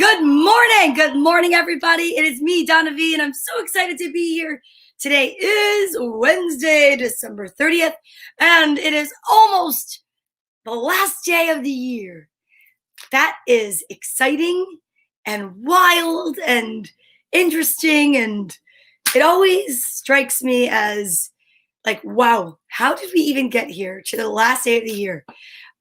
Good morning. Good morning, everybody. It is me, Donna Vee, and I'm so excited to be here. Today is Wednesday, December 30th, and it is almost the last day of the year. That is exciting and wild and interesting, and it always strikes me as like, wow, how did we even get here to the last day of the year?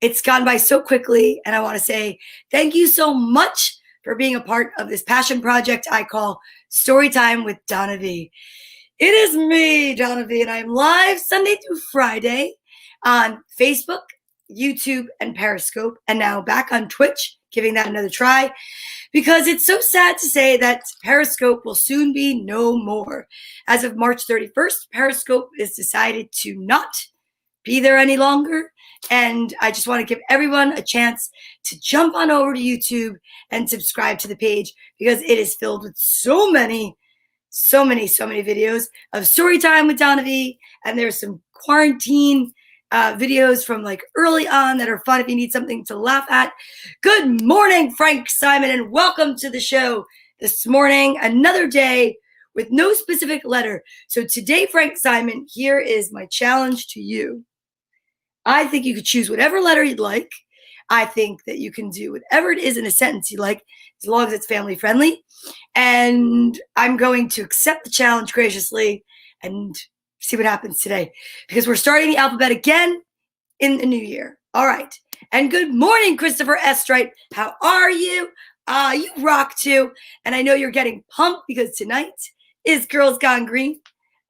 It's gone by so quickly, and I want to say thank you so much for being a part of this passion project I call Storytime with Donna Vee. It is me, Donna Vee, and I'm live Sunday through Friday on Facebook, YouTube, and Periscope, and now back on Twitch, giving that another try, because it's so sad to say that Periscope will soon be no more. As of March 31st, Periscope is decided to not be there any longer. And I just want to give everyone a chance to jump on over to YouTube and subscribe to the page, because it is filled with so many videos of Storytime with Donna Vee. And there's some quarantine videos from like early on that are fun if you need something to laugh at. Good morning, Frank Simon, and welcome to the show this morning. Another day with no specific letter. So today, Frank Simon, here is my challenge to you. I think you could choose whatever letter you'd like. I think that you can do whatever it is in a sentence you like, as long as it's family friendly. And I'm going to accept the challenge graciously and see what happens today, because we're starting the alphabet again in the new year. All right. And good morning, Christopher Estrite. How are you? You rock too. And I know you're getting pumped because tonight is Girls Gone Green.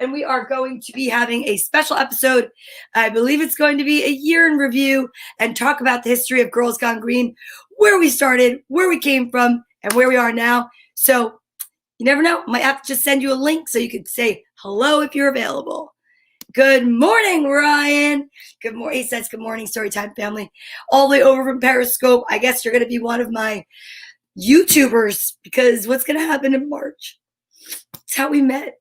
And we are going to be having a special episode. I believe it's going to be a year in review and talk about the history of Girls Gone Green, where we started, where we came from, and where we are now. So you never know. Might have to just send you a link so you could say hello if you're available. Good morning, Ryan. Good morning. He says, good morning, Storytime family. All the way over from Periscope. I guess you're going to be one of my YouTubers, because what's going to happen in March? It's how we met.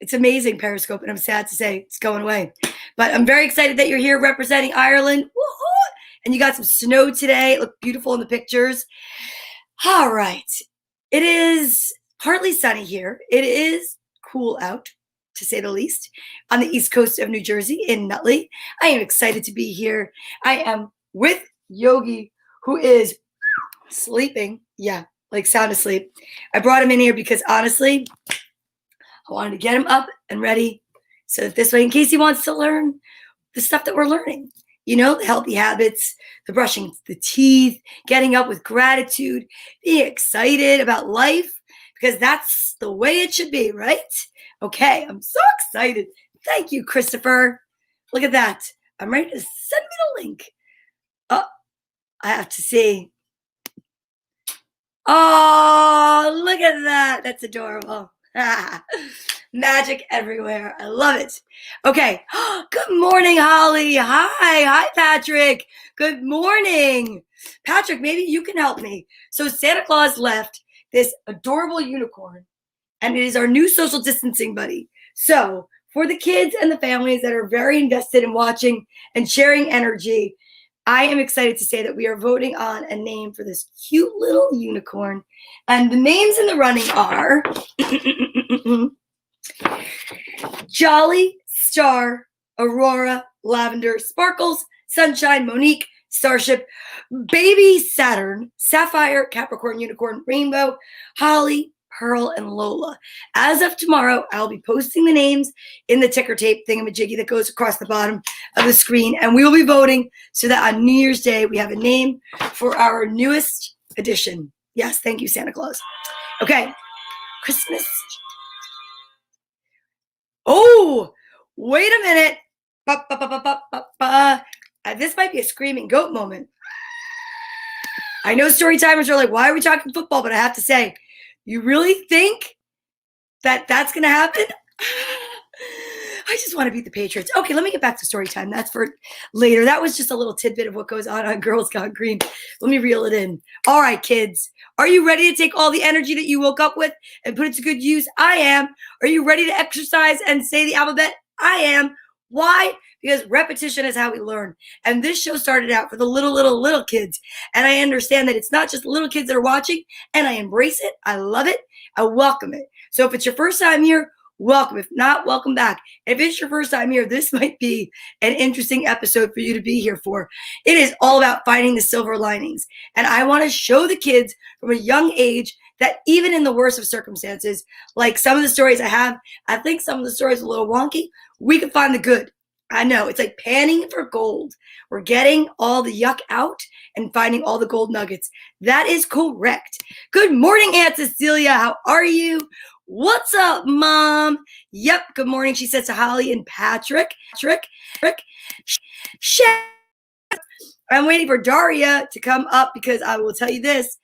It's amazing, Periscope, and I'm sad to say it's going away. But I'm very excited that you're here representing Ireland. Woo-hoo! And you got some snow today. It looked beautiful in the pictures. All right. It is partly sunny here. It is cool out, to say the least, on the east coast of New Jersey in Nutley. I am excited to be here. I am with Yogi, who is sleeping. Yeah, like sound asleep. I brought him in here because, honestly, I wanted to get him up and ready, so that this way, in case he wants to learn the stuff that we're learning, you know, the healthy habits, the brushing the teeth, getting up with gratitude, being excited about life, because that's the way it should be, right? Okay, I'm so excited. Thank you, Christopher. Look at that. I'm ready to send me the link. Oh, I have to see. Oh, look at that. That's adorable. Magic everywhere. I love it. Okay. Good morning, Holly. Hi, Patrick. Good morning. Patrick, maybe you can help me. So Santa Claus left this adorable unicorn, and it is our new social distancing buddy. So for the kids and the families that are very invested in watching and sharing energy, I am excited to say that we are voting on a name for this cute little unicorn. And the names in the running are Jolly, Star, Aurora, Lavender, Sparkles, Sunshine, Monique, Starship, Baby Saturn, Sapphire, Capricorn, Unicorn, Rainbow, Holly, Pearl, and Lola. As of tomorrow, I'll be posting the names in the ticker tape thingamajiggy that goes across the bottom of the screen, and we will be voting so that on New Year's Day, we have a name for our newest edition. Yes, thank you, Santa Claus. Okay, Christmas. Oh, wait a minute. This might be a screaming goat moment. I know story timers are like, why are we talking football? But I have to say, you really think that that's going to happen? I just want to beat the Patriots. Okay, let me get back to story time. That's for later. That was just a little tidbit of what goes on Girls Gone Green. Let me reel it in. All right, kids. Are you ready to take all the energy that you woke up with and put it to good use? I am. Are you ready to exercise and say the alphabet? I am. Why? Because repetition is how we learn. And this show started out for the little kids. And I understand that it's not just little kids that are watching, and I embrace it. I love it. I welcome it. So if it's your first time here, welcome. If not, welcome back. If it's your first time here, this might be an interesting episode for you to be here for. It is all about finding the silver linings. And I want to show the kids from a young age that even in the worst of circumstances, like some of the stories I have, I think some of the stories are a little wonky, we can find the good. I know, it's like panning for gold. We're getting all the yuck out and finding all the gold nuggets. That is correct. Good morning, Aunt Cecilia. How are you? What's up, Mom? Yep, good morning, she says to Holly and Patrick. I'm waiting for Daria to come up because I will tell you this.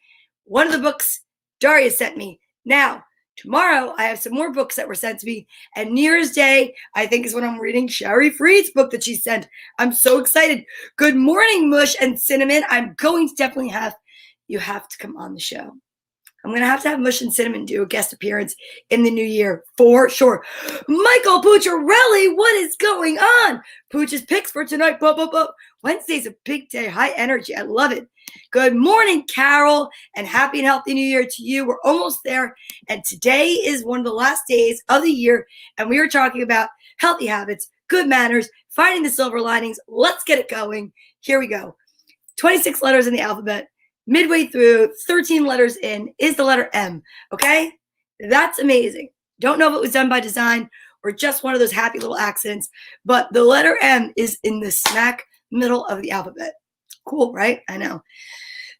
One of the books Daria sent me. Now, tomorrow, I have some more books that were sent to me. And New Year's Day, I think, is when I'm reading Sherry Freed's book that she sent. I'm so excited. Good morning, Mush and Cinnamon. I'm going to definitely you have to come on the show. I'm going to have Mush and Cinnamon do a guest appearance in the new year for sure. Michael Pucciarelli, what is going on? Pooch's picks for tonight. Wednesday's a big day, high energy. I love it. Good morning, Carol, and happy and healthy new year to you. We're almost there, and today is one of the last days of the year, and we are talking about healthy habits, good manners, finding the silver linings. Let's get it going. Here we go. 26 letters in the alphabet. Midway through, 13 letters in is the letter M, okay? That's amazing. Don't know if it was done by design or just one of those happy little accidents, but the letter M is in the smack middle of the alphabet. Cool, right? I know.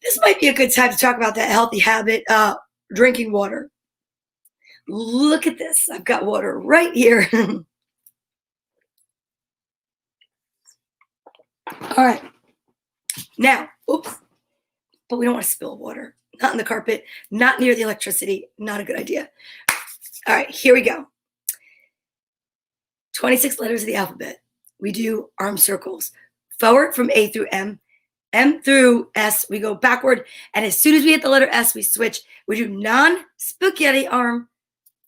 This might be a good time to talk about that healthy habit, drinking water. Look at this. I've got water right here. All right. Now, oops. But we don't want to spill water. Not on the carpet, not near the electricity. Not a good idea. All right, here we go. 26 letters of the alphabet. We do arm circles. Forward from A through M, M through S. We go backward. And as soon as we hit the letter S, we switch. We do non-spaghetti arm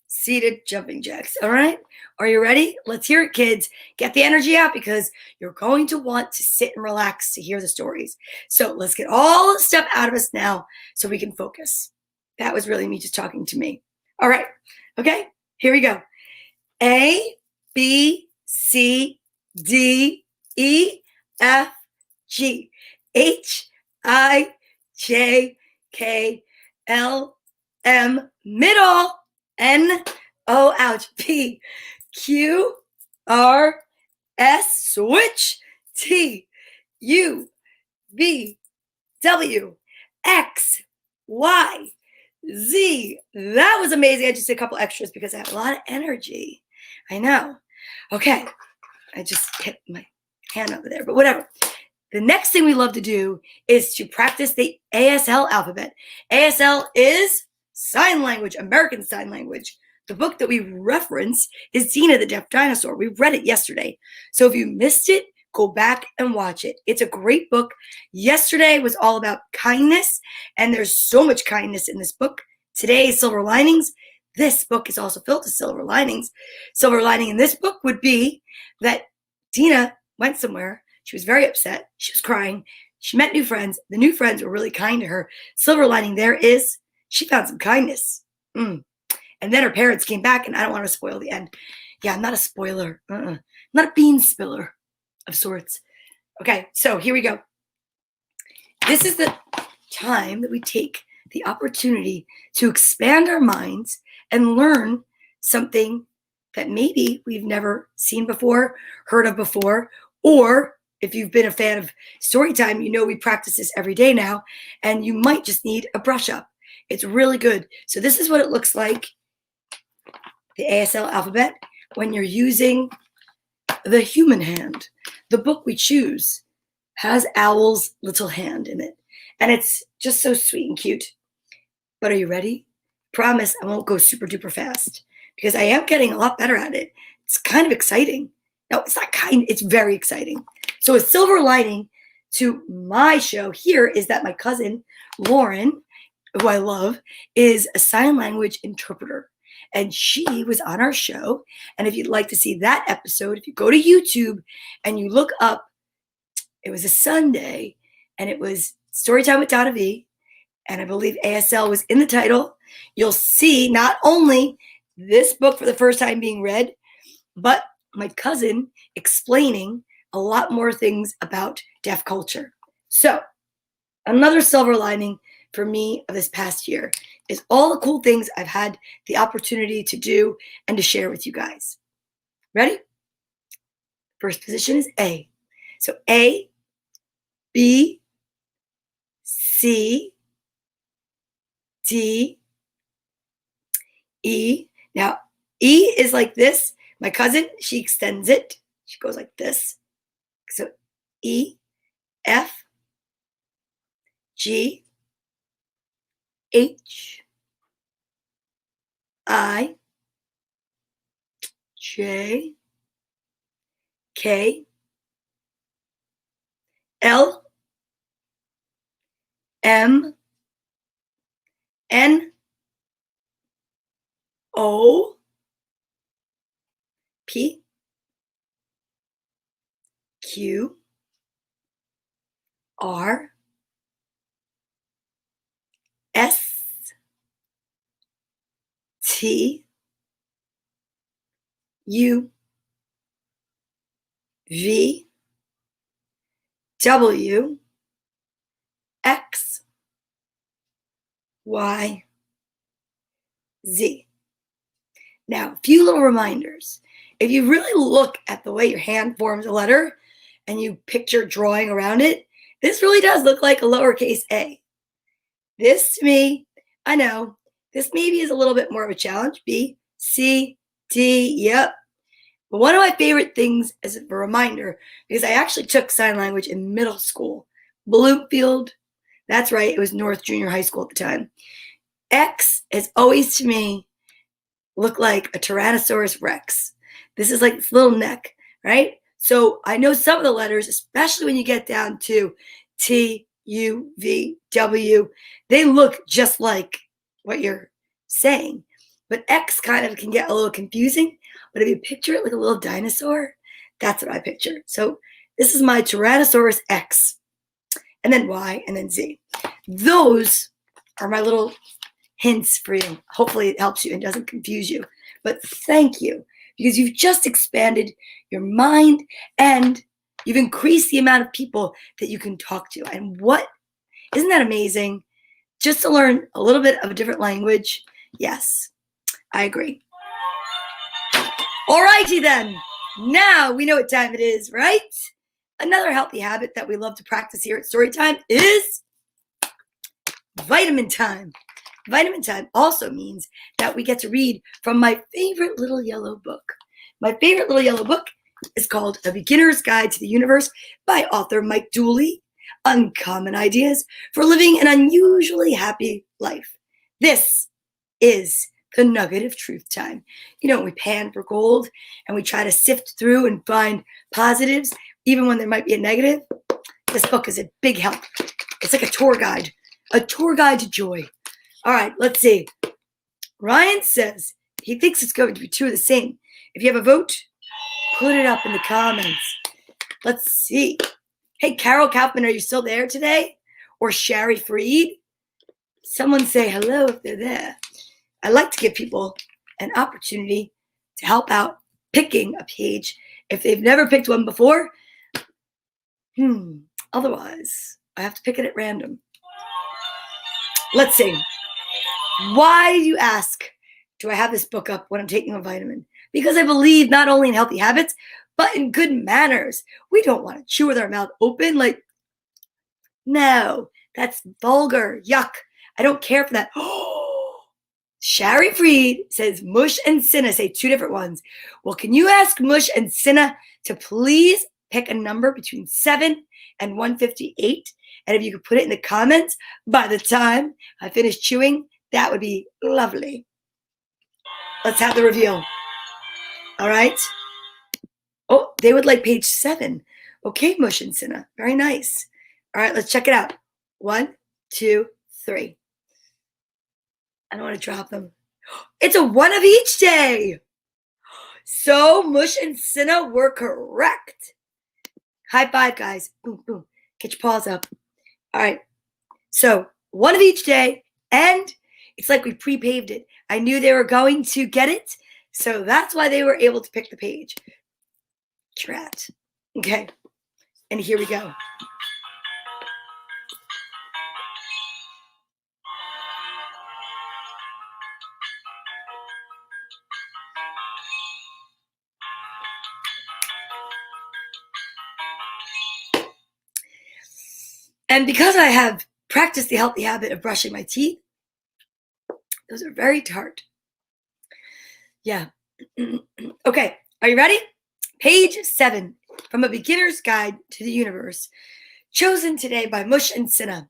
seated jumping jacks. All right? Are you ready? Let's hear it, kids. Get the energy out because you're going to want to sit and relax to hear the stories. So let's get all the stuff out of us now so we can focus. That was really me just talking to me. All right. Okay. Here we go. A, B, C, D, E, F, G, H, I, J, K, L, M, middle, N, O, ouch, P, Q, R, S, switch, T, U, V, W, X, Y, Z. That was amazing. I just did a couple extras because I have a lot of energy. I know. Okay. I just hit my hand over there, but whatever. The next thing we love to do is to practice the ASL alphabet. ASL is sign language, American Sign Language. The book that we reference is Tina the Deaf Dinosaur. We read it yesterday. So if you missed it, go back and watch it. It's a great book. Yesterday was all about kindness, and there's so much kindness in this book. Today is silver linings. This book is also filled with silver linings. Silver lining in this book would be that Tina went somewhere. She was very upset. She was crying. She met new friends. The new friends were really kind to her. Silver lining there is she found some kindness. And then her parents came back, and I don't want to spoil the end. Yeah, I'm not a spoiler. I'm not a bean spiller of sorts. Okay, so here we go. This is the time that we take the opportunity to expand our minds and learn something that maybe we've never seen before, heard of before, or if you've been a fan of story time, you know we practice this every day now, and you might just need a brush up. It's really good. So this is what it looks like, the ASL alphabet, when you're using the human hand. The book we choose has Owl's little hand in it, and it's just so sweet and cute. But are you ready? Promise I won't go super duper fast because I am getting a lot better at it. It's kind of exciting. No, it's not kind. It's very exciting. So a silver lining to my show here is that my cousin, Lauren, who I love, is a sign language interpreter. and she was on our show. And if you'd like to see that episode, if you go to YouTube and you look up, it was a Sunday, and it was Storytime with Donna Vee, and I believe ASL was in the title. You'll see not only this book for the first time being read, but my cousin explaining a lot more things about deaf culture. So another silver lining for me of this past year is all the cool things I've had the opportunity to do and to share with you guys. Ready? First position is A. So A, B, C, D, E. Now, E is like this. My cousin, she extends it. She goes like this. So E, F, G, H, I, J, K, L, M, N, O, P, Q, R, S, T, U, V, W, X, Y, Z. Now, a few little reminders. If you really look at the way your hand forms a letter and you picture drawing around it, this really does look like a lowercase a. This to me, I know, this maybe is a little bit more of a challenge. B, C, D, yep. But one of my favorite things as a reminder, because I actually took sign language in middle school, Bloomfield, that's right, it was North Junior High School at the time. X has always to me looked like a Tyrannosaurus Rex. This is like this little neck, right? So I know some of the letters, especially when you get down to T, U, V, W, they look just like what you're saying. But X kind of can get a little confusing. But if you picture it like a little dinosaur, that's what I picture. So this is my Tyrannosaurus X, and then Y, and then Z. Those are my little hints for you. Hopefully it helps you and doesn't confuse you. But thank you, because you've just expanded your mind and you've increased the amount of people that you can talk to. And what, isn't that amazing? Just to learn a little bit of a different language. Yes, I agree. All righty then. Now we know what time it is, right? Another healthy habit that we love to practice here at Storytime is vitamin time. Vitamin time also means that we get to read from my favorite little yellow book. My favorite little yellow book is called A Beginner's Guide to the Universe by author Mike Dooley. Uncommon Ideas for Living an Unusually Happy Life. This is the nugget of truth time. You know, we pan for gold and we try to sift through and find positives, even when there might be a negative. This book is a big help. It's like a tour guide to joy. All right, let's see. Ryan says he thinks it's going to be two of the same. If you have a vote, put it up in the comments. Let's see. Hey, Carol Kaufman, are you still there today? Or Sherry Freed? Someone say hello if they're there. I like to give people an opportunity to help out picking a page if they've never picked one before. Otherwise, I have to pick it at random. Let's see. Why, you ask, do I have this book up when I'm taking a vitamin? Because I believe not only in healthy habits, but in good manners. We don't want to chew with our mouth open like, no, that's vulgar. Yuck. I don't care for that. Sherry Freed says Mush and Cinna, say two different ones. Well, can you ask Mush and Cinna to please pick a number between 7 and 158? And if you could put it in the comments by the time I finish chewing, that would be lovely. Let's have the reveal. All right. Oh, they would like page 7. Okay, Mush and Cinna. Very nice. All right, let's check it out. 1, 2, 3. I don't want to drop them. It's a one of each day. So Mush and Cinna were correct. High five, guys. Boom, boom. Get your paws up. All right. So one of each day, and it's like we pre-paved it. I knew they were going to get it, so that's why they were able to pick the page. Drat. Okay. And here we go. And because I have practiced the healthy habit of brushing my teeth, those are very tart. Yeah. Okay, are you ready? Page 7, from A Beginner's Guide to the Universe, chosen today by Mush and Cinna.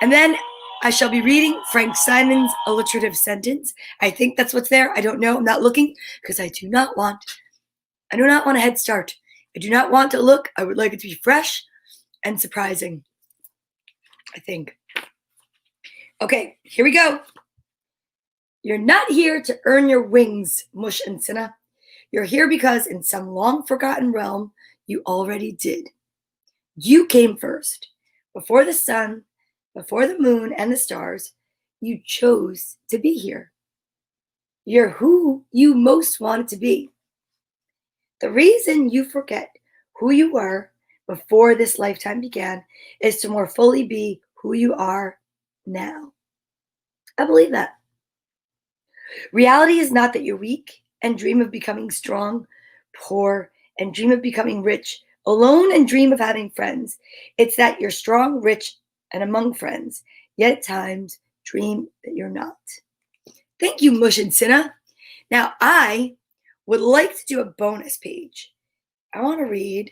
And then I shall be reading Frank Simon's alliterative sentence. I think that's what's there. I don't know. I'm not looking because I do not want a head start. I do not want to look. I would like it to be fresh and surprising, I think. Okay, here we go. You're not here to earn your wings, Mush and Cinna. You're here because in some long-forgotten realm, you already did. You came first. Before the sun, before the moon and the stars, you chose to be here. You're who you most wanted to be. The reason you forget who you were before this lifetime began is to more fully be who you are now. I believe that. Reality is not that you're weak and dream of becoming strong, poor and dream of becoming rich, alone and dream of having friends. It's that you're strong, rich, and among friends, yet at times dream that you're not. Thank you, Mush and Cinna. Now I would like to do a bonus page. I want to read,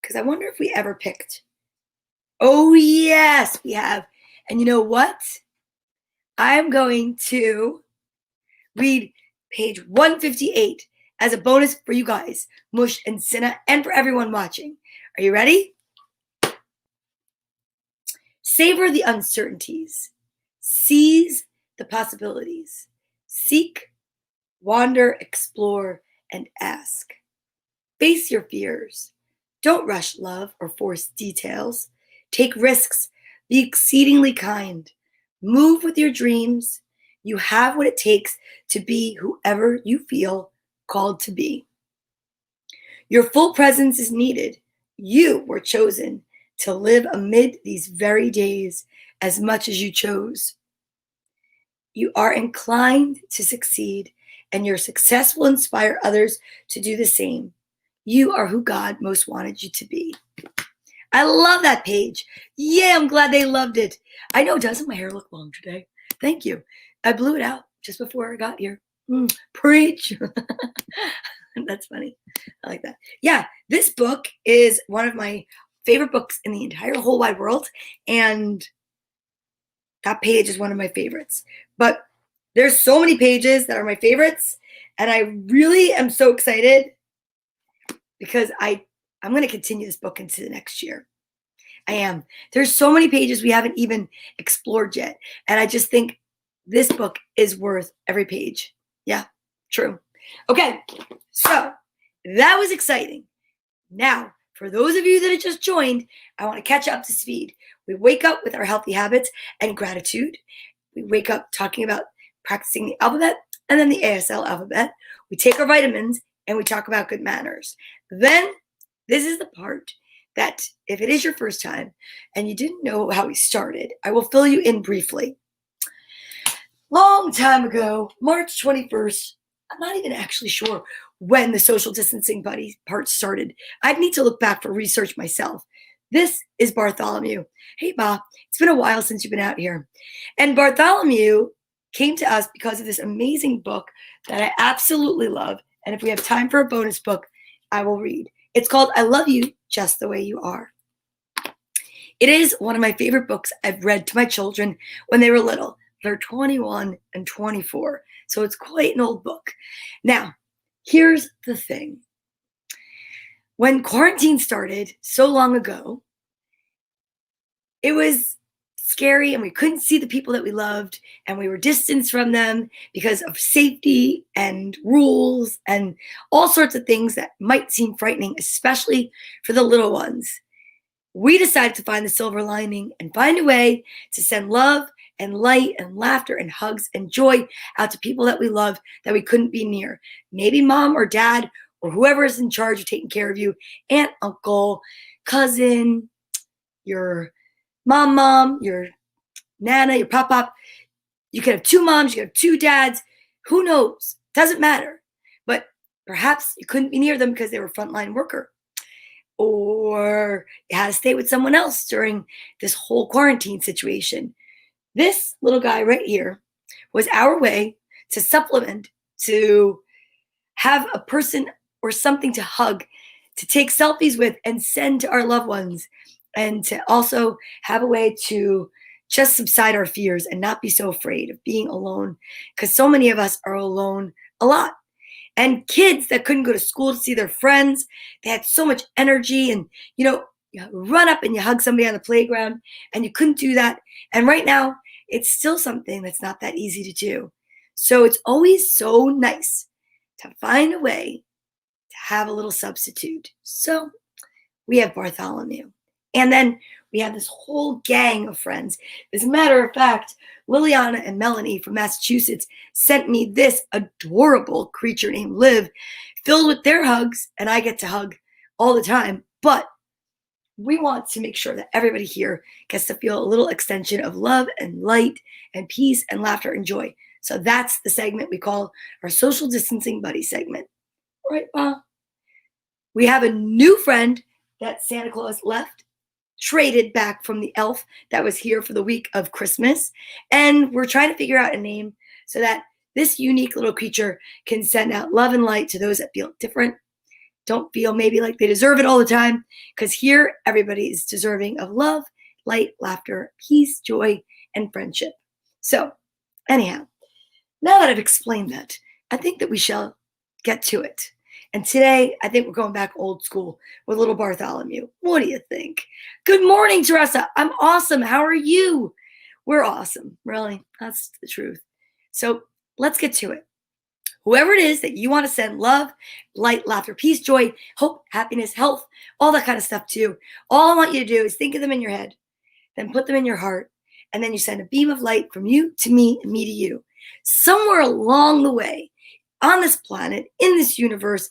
because I wonder if we ever picked. Oh yes, we have. And you know what? I'm going to read page 158 as a bonus for you guys, Mush and Cinna, and for everyone watching. Are you ready? Savor the uncertainties. Seize the possibilities. Seek, wander, explore, and ask. Face your fears. Don't rush love or force details. Take risks. Be exceedingly kind. Move with your dreams. You have what it takes to be whoever you feel called to be. Your full presence is needed. You were chosen to live amid these very days as much as you chose. You are inclined to succeed, and your success will inspire others to do the same. You are who God most wanted you to be. I love that page. Yeah, I'm glad they loved it. I know, doesn't my hair look long today? Thank you. I blew it out just before I got here. Preach. That's funny. I like that. Yeah, this book is one of my favorite books in the entire whole wide world. And that page is one of my favorites. But there's so many pages that are my favorites. And I really am so excited because I'm going to continue this book into the next year. I am. There's so many pages we haven't even explored yet. And I just think this book is worth every page. Yeah, true. Okay, so that was exciting. Now, for those of you that have just joined, I want to catch up to speed. We wake up with our healthy habits and gratitude. We wake up talking about practicing the alphabet and then the ASL alphabet. We take our vitamins and we talk about good manners. Then this is the part that if it is your first time and you didn't know how we started, I will fill you in briefly. Long time ago, March 21st, I'm not even actually sure when the social distancing buddy part started. I'd need to look back for research myself. This is Bartholomew. Hey, Bob, it's been a while since you've been out here. And Bartholomew came to us because of this amazing book that I absolutely love. And if we have time for a bonus book, I will read. It's called I Love You Just the Way You Are. It is one of my favorite books I've read to my children when they were little. They're 21 and 24, so it's quite an old book. Now, here's the thing. When quarantine started so long ago, it was scary and we couldn't see the people that we loved and we were distanced from them because of safety and rules and all sorts of things that might seem frightening, especially for the little ones, we decided to find the silver lining and find a way to send love and light and laughter and hugs and joy out to people that we love that we couldn't be near. Maybe mom or dad or whoever is in charge of taking care of you, aunt, uncle, cousin, your mom, your nana, your pop. You could have two moms, you could have two dads. Who knows? Doesn't matter. But perhaps you couldn't be near them because they were a frontline worker. Or you had to stay with someone else during this whole quarantine situation. This little guy right here was our way to supplement, to have a person or something to hug, to take selfies with and send to our loved ones, and to also have a way to just subside our fears and not be so afraid of being alone, because so many of us are alone a lot. And kids that couldn't go to school to see their friends, they had so much energy, and you run up and you hug somebody on the playground, and you couldn't do that. And right now, it's still something that's not that easy to do. So it's always so nice to find a way to have a little substitute. So we have Bartholomew. And then we have this whole gang of friends. As a matter of fact, Liliana and Melanie from Massachusetts sent me this adorable creature named Liv, filled with their hugs, and I get to hug all the time. But we want to make sure that everybody here gets to feel a little extension of love and light and peace and laughter and joy. So that's the segment we call our social distancing buddy segment. All right, well, we have a new friend that Santa Claus left, traded back from the elf that was here for the week of Christmas. And we're trying to figure out a name so that this unique little creature can send out love and light to those that feel different, don't feel maybe like they deserve it all the time, because here everybody is deserving of love, light, laughter, peace, joy, and friendship. So anyhow, now that I've explained that, I think that we shall get to it. And today, I think we're going back old school with little Bartholomew. What do you think? Good morning, Teresa. I'm awesome. How are you? We're awesome. Really, that's the truth. So let's get to it. Whoever it is that you want to send love, light, laughter, peace, joy, hope, happiness, health, all that kind of stuff to, all I want you to do is think of them in your head, then put them in your heart, and then you send a beam of light from you to me and me to you. Somewhere along the way, on this planet, in this universe,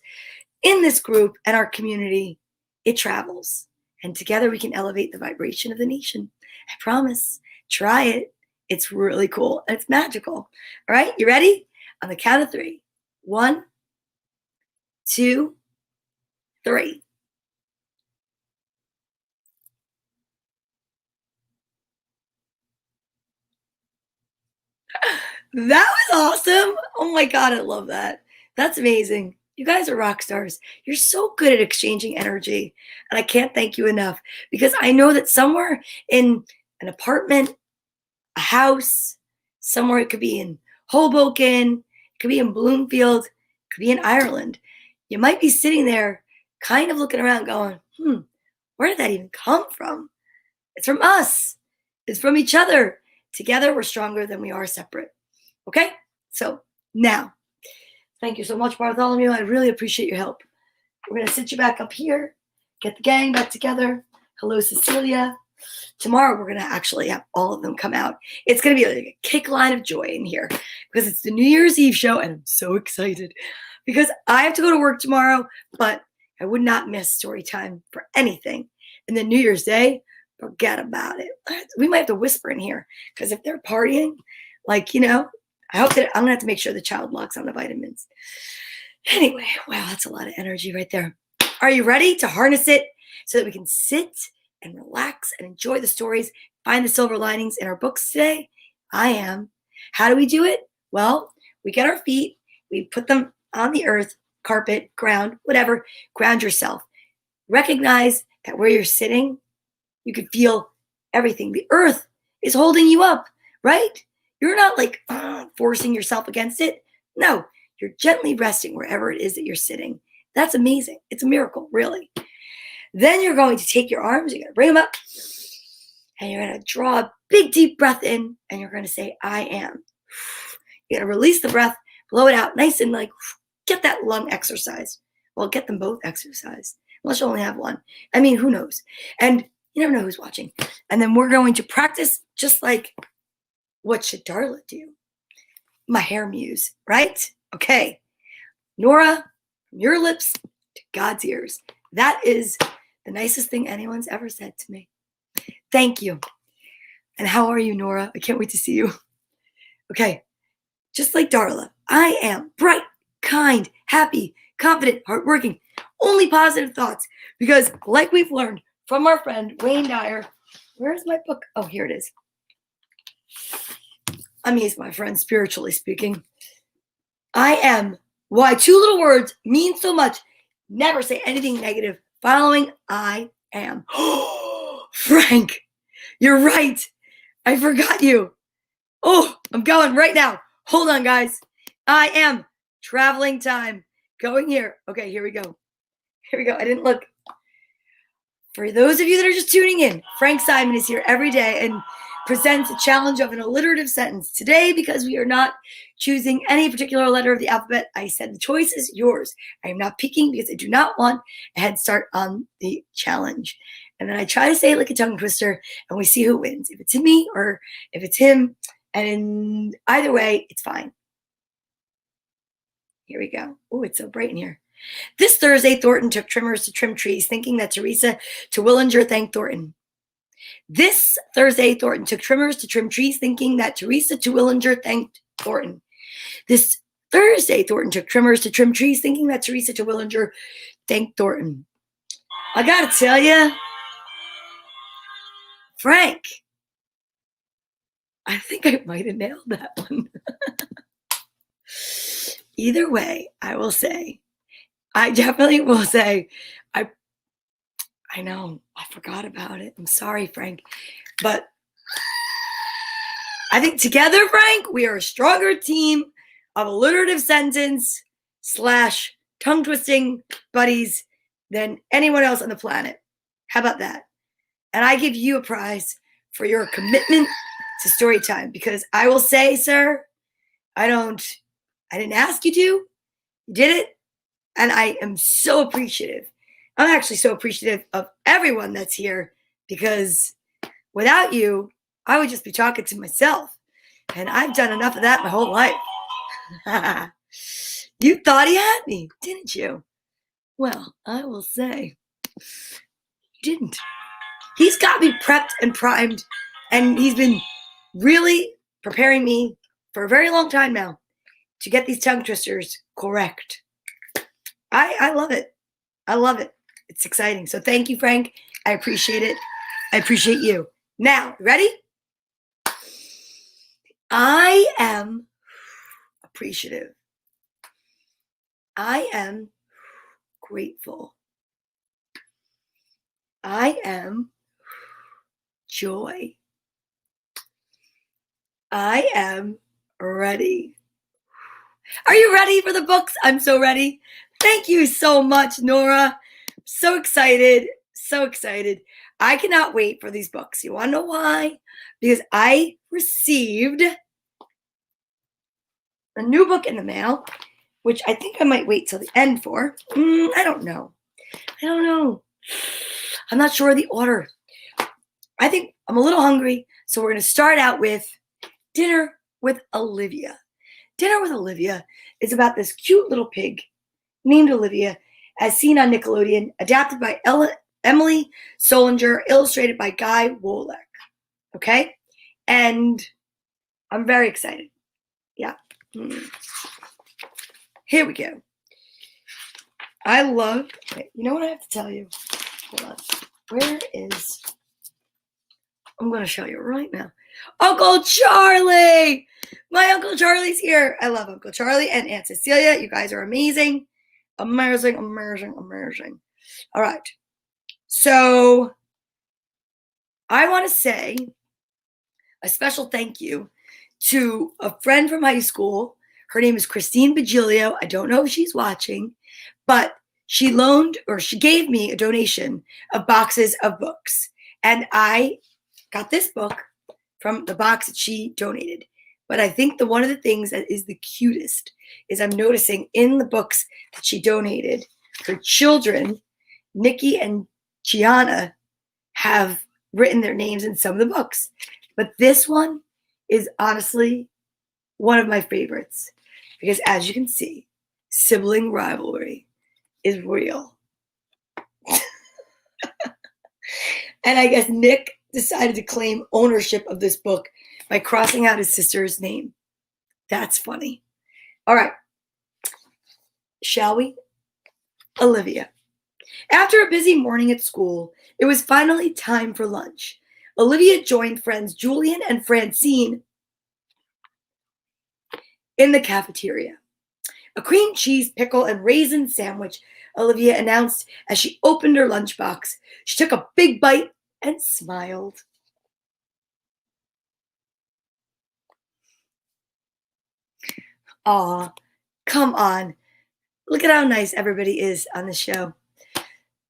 in this group, and our community, it travels. And together we can elevate the vibration of the nation. I promise. Try it. It's really cool. And it's magical. All right, you ready? On the count of 3. 1, 2, 3. That was awesome. Oh my God, I love that. That's amazing. You guys are rock stars. You're so good at exchanging energy. And I can't thank you enough, because I know that somewhere in an apartment, a house, somewhere, it could be in Hoboken, it could be in Bloomfield, it could be in Ireland, you might be sitting there kind of looking around going, where did that even come from? It's from us. It's from each other. Together, we're stronger than we are separate. Okay? So now, thank you so much, Bartholomew. I really appreciate your help. We're going to sit you back up here, get the gang back together. Hello, Cecilia. Tomorrow, we're going to actually have all of them come out. It's going to be like a kick line of joy in here, because it's the New Year's Eve show, and I'm so excited because I have to go to work tomorrow, but I would not miss story time for anything. And then New Year's Day, forget about it. We might have to whisper in here, because if they're partying, I hope that I'm going to have to make sure the child locks on the vitamins. Anyway, wow, that's a lot of energy right there. Are you ready to harness it so that we can sit and relax and enjoy the stories, find the silver linings in our books today? I am. How do we do it? Well, we get our feet, we put them on the earth, carpet, ground, whatever. Ground yourself. Recognize that where you're sitting, you can feel everything. The earth is holding you up, right? You're not forcing yourself against it. No, you're gently resting wherever it is that you're sitting. That's amazing. It's a miracle, really. Then you're going to take your arms, you're going to bring them up. And you're going to draw a big, deep breath in, and you're going to say, I am. You're going to release the breath, blow it out nice and like, get that lung exercise. Well, get them both exercised, unless you only have one. I mean, who knows? And you never know who's watching. And then we're going to practice just like, what should Darla do? My hair muse, right? Okay. Nora, from your lips to God's ears. That is the nicest thing anyone's ever said to me. Thank you. And how are you, Nora? I can't wait to see you. Okay. Just like Darla, I am bright, kind, happy, confident, hardworking, only positive thoughts. Because like we've learned from our friend Wayne Dyer, where's my book? Oh, here it is. I mean, he's my friend, spiritually speaking. I am why two little words mean so much. Never say anything negative following I am. Frank, you're right. I forgot you. Oh, I'm going right now. Hold on, guys. I am traveling time. Going here. Okay, here we go. Here we go. I didn't look. For those of you that are just tuning in, Frank Simon is here every day and presents a challenge of an alliterative sentence. Today, because we are not choosing any particular letter of the alphabet, I said the choice is yours. I am not picking because I do not want a head start on the challenge. And then I try to say it like a tongue twister, and we see who wins. If it's me or if it's him, and either way, it's fine. Here we go. Oh, it's so bright in here. This Thursday, Thornton took trimmers to trim trees, thinking that Teresa to Willinger thanked Thornton. This Thursday, Thornton took trimmers to trim trees, thinking that Teresa to Willinger thanked Thornton. This Thursday, Thornton took trimmers to trim trees, thinking that Teresa to Willinger thanked Thornton. I gotta tell you, Frank, I think I might have nailed that one. Either way, I will say, I definitely will say, I know, I forgot about it. I'm sorry, Frank. But I think together, Frank, we are a stronger team of alliterative sentence / tongue twisting buddies than anyone else on the planet. How about that? And I give you a prize for your commitment to story time, because I will say, sir, I didn't ask you to. You did it. And I am so appreciative. I'm actually so appreciative of everyone that's here, because without you, I would just be talking to myself. And I've done enough of that my whole life. You thought he had me, didn't you? Well, I will say, you didn't. He's got me prepped and primed, and he's been really preparing me for a very long time now to get these tongue twisters correct. I love it. I love it. It's exciting. So thank you, Frank. I appreciate it. I appreciate you. Now, ready? I am appreciative. I am grateful. I am joy. I am ready. Are you ready for the books? I'm so ready. Thank you so much, Nora. So excited. So excited. I cannot wait for these books. You want to know why? Because I received a new book in the mail, which I think I might wait till the end for. I don't know. I'm not sure of the order. I think I'm a little hungry, so we're going to start out with Dinner with Olivia. Dinner with Olivia is about this cute little pig named Olivia, as seen on Nickelodeon, adapted by Emily Solinger, illustrated by Guy Wolek. Okay? And I'm very excited. Yeah. Here we go. Wait, you know what I have to tell you? Hold on. I'm going to show you right now. Uncle Charlie! My Uncle Charlie's here. I love Uncle Charlie and Aunt Cecilia. You guys are amazing. Amazing. All right. So I want to say a special thank you to a friend from high school. Her name is Christine Bagilio. I don't know if she's watching, but she gave me a donation of boxes of books. And I got this book from the box that she donated. But I think one of the things that is the cutest is I'm noticing in the books that she donated, her children, Nikki and Gianna, have written their names in some of the books. But this one is honestly one of my favorites because, as you can see, sibling rivalry is real. And I guess Nick decided to claim ownership of this book by crossing out his sister's name. That's funny. All right. Shall we? Olivia. After a busy morning at school, it was finally time for lunch. Olivia joined friends Julian and Francine in the cafeteria. A cream cheese, pickle, and raisin sandwich, Olivia announced as she opened her lunchbox. She took a big bite and smiled. Aw, come on. Look at how nice everybody is on the show.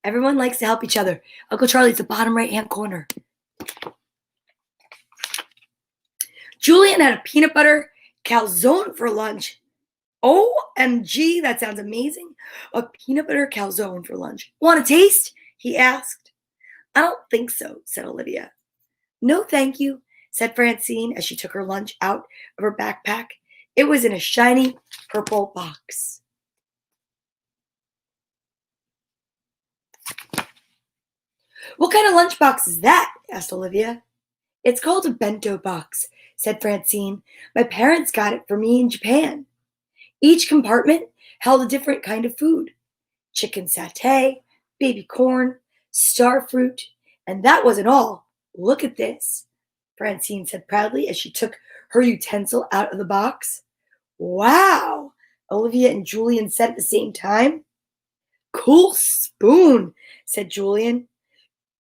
Everyone likes to help each other. Uncle Charlie's the bottom right-hand corner. Julian had a peanut butter calzone for lunch. OMG, that sounds amazing. A peanut butter calzone for lunch. Want a taste? He asked. I don't think so, said Olivia. No, thank you, said Francine as she took her lunch out of her backpack. It was in a shiny purple box. What kind of lunchbox is that? Asked Olivia. It's called a bento box, said Francine. My parents got it for me in Japan. Each compartment held a different kind of food. Chicken satay, baby corn, star fruit, and that wasn't all. Look at this, Francine said proudly as she took her utensil out of the box. Wow, Olivia and Julian said at the same time. Cool spoon, said Julian.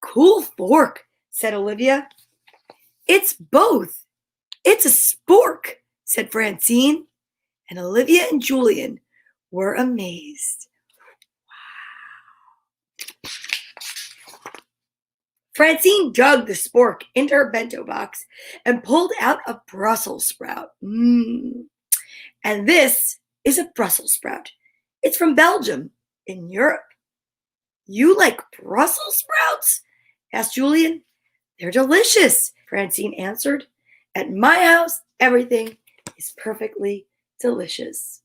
Cool fork, said Olivia. It's both. It's a spork, said Francine. And Olivia and Julian were amazed. Wow. Francine dug the spork into her bento box and pulled out a Brussels sprout. And this is a Brussels sprout. It's from Belgium in Europe. You like Brussels sprouts? Asked Julian. They're delicious, Francine answered. At my house, everything is perfectly delicious.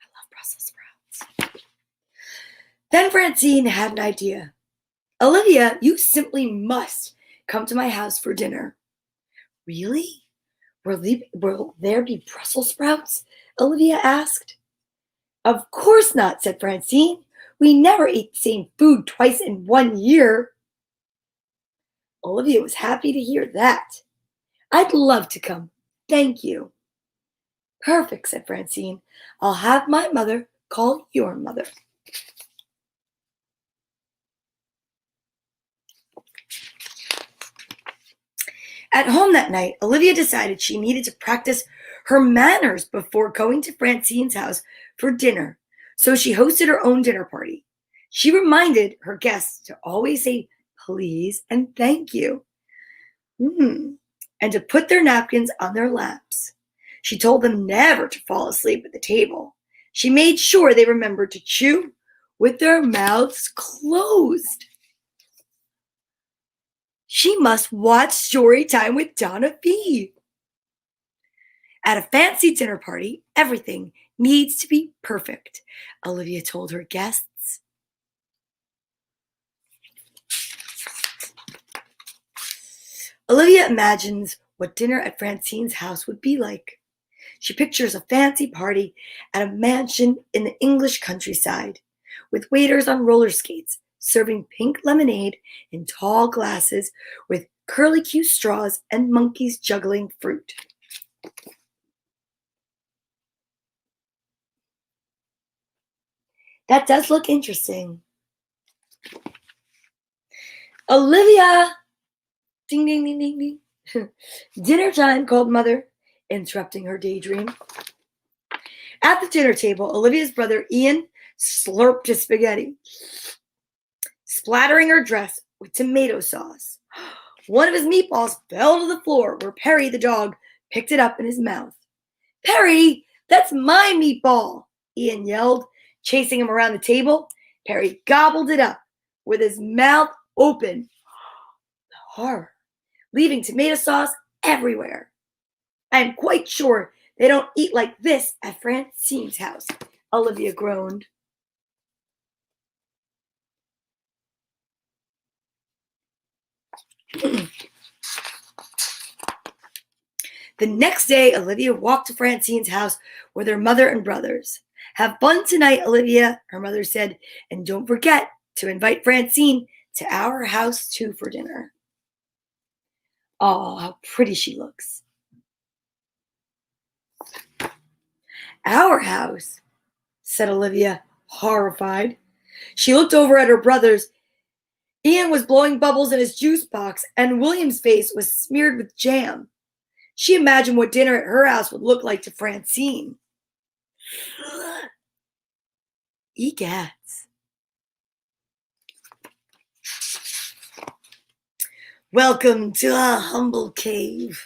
I love Brussels sprouts. Then Francine had an idea. Olivia, you simply must come to my house for dinner. Really? Will there be Brussels sprouts? Olivia asked. Of course not, said Francine. We never eat the same food twice in 1 year. Olivia was happy to hear that. I'd love to come. Thank you. Perfect, said Francine. I'll have my mother call your mother. At home that night, Olivia decided she needed to practice her manners before going to Francine's house for dinner, so she hosted her own dinner party. She reminded her guests to always say please and thank you, and to put their napkins on their laps. She told them never to fall asleep at the table. She made sure they remembered to chew with their mouths closed. She must watch Story Time with Donna Vee. At a fancy dinner party, everything needs to be perfect, Olivia told her guests. Olivia imagines what dinner at Francine's house would be like. She pictures a fancy party at a mansion in the English countryside, with waiters on roller skates, serving pink lemonade in tall glasses with curlicue straws and monkeys juggling fruit. That does look interesting. Olivia! Ding, ding, ding, ding, ding. Dinner time, called Mother, interrupting her daydream. At the dinner table, Olivia's brother Ian slurped his spaghetti, splattering her dress with tomato sauce. One of his meatballs fell to the floor where Perry the dog picked it up in his mouth. Perry, that's my meatball, Ian yelled, chasing him around the table. Perry gobbled it up with his mouth open. Horror, leaving tomato sauce everywhere. I am quite sure they don't eat like this at Francine's house, Olivia groaned. The next day, Olivia walked to Francine's house with her mother and brothers. Have fun tonight, Olivia, her mother said, and don't forget to invite Francine to our house too for dinner. Oh, how pretty she looks. Our house, said Olivia, horrified. She looked over at her brothers. Ian was blowing bubbles in his juice box, and William's face was smeared with jam. She imagined what dinner at her house would look like to Francine. Egats. Welcome to our humble cave.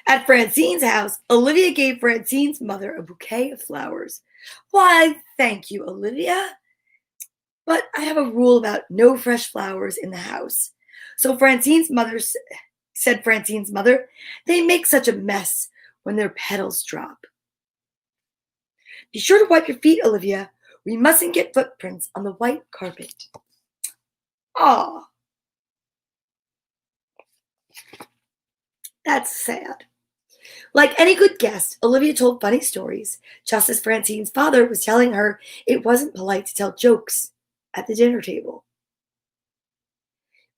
At Francine's house, Olivia gave Francine's mother a bouquet of flowers. Why, thank you, Olivia. But I have a rule about no fresh flowers in the house. So Francine's mother said, they make such a mess when their petals drop. Be sure to wipe your feet, Olivia. We mustn't get footprints on the white carpet. Aw. That's sad. Like any good guest, Olivia told funny stories, just as Francine's father was telling her it wasn't polite to tell jokes at the dinner table.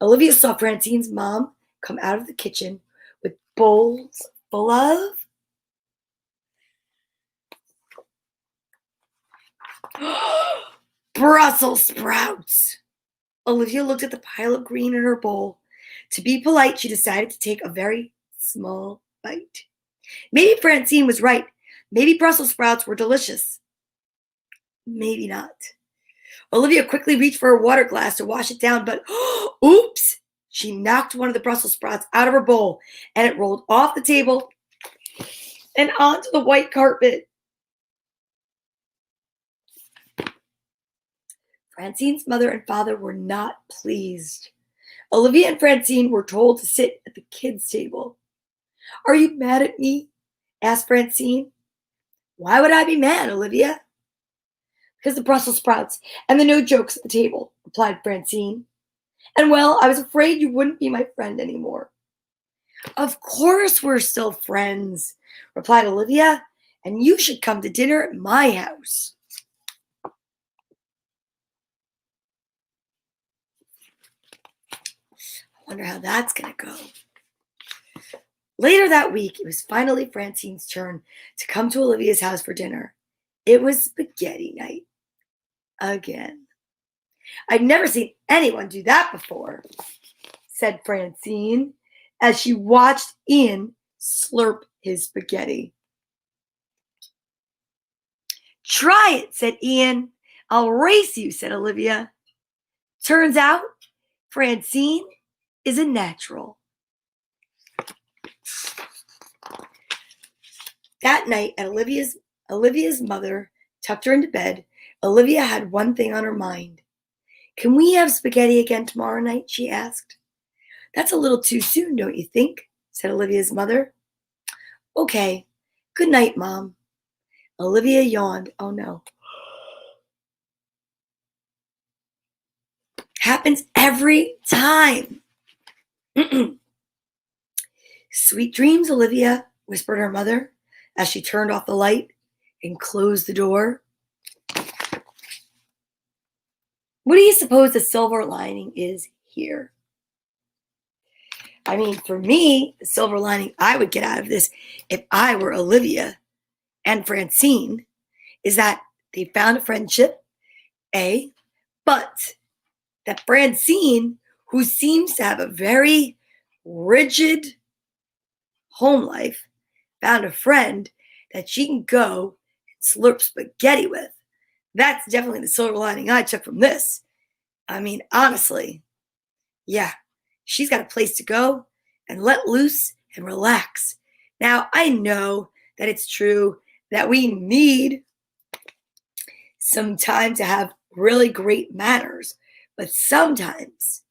Olivia saw Francine's mom come out of the kitchen with bowls full of Brussels sprouts. Olivia looked at the pile of green in her bowl. To be polite, she decided to take a very small bite. Maybe Francine was right. Maybe Brussels sprouts were delicious. Maybe not. Olivia quickly reached for her water glass to wash it down, but oops! She knocked one of the Brussels sprouts out of her bowl, and it rolled off the table and onto the white carpet. Francine's mother and father were not pleased. Olivia and Francine were told to sit at the kids' table. Are you mad at me? Asked Francine. Why would I be mad, Olivia? Because the Brussels sprouts and the no jokes at the table, replied Francine. And well, I was afraid you wouldn't be my friend anymore. Of course we're still friends, replied Olivia, and you should come to dinner at my house. I wonder how that's going to go. Later that week, it was finally Francine's turn to come to Olivia's house for dinner. It was spaghetti night. Again. I'd never seen anyone do that before, said Francine as she watched Ian slurp his spaghetti. Try it, said Ian. I'll race you, said Olivia. Turns out, Francine is a natural. That night, at Olivia's mother tucked her into bed, Olivia had one thing on her mind. Can we have spaghetti again tomorrow night? She asked. That's a little too soon, don't you think? Said Olivia's mother. Okay. Good night, Mom. Olivia yawned. Oh no. Happens every time. Sweet dreams, Olivia, whispered her mother as she turned off the light and closed the door. What do you suppose the silver lining is here? I mean, for me, the silver lining I would get out of this if I were Olivia and Francine is that they found a friendship, but that Francine, who seems to have a very rigid home life, found a friend that she can go and slurp spaghetti with. That's definitely the silver lining I took from this. I mean, honestly, yeah, she's got a place to go and let loose and relax. Now, I know that it's true that we need some time to have really great manners, but sometimes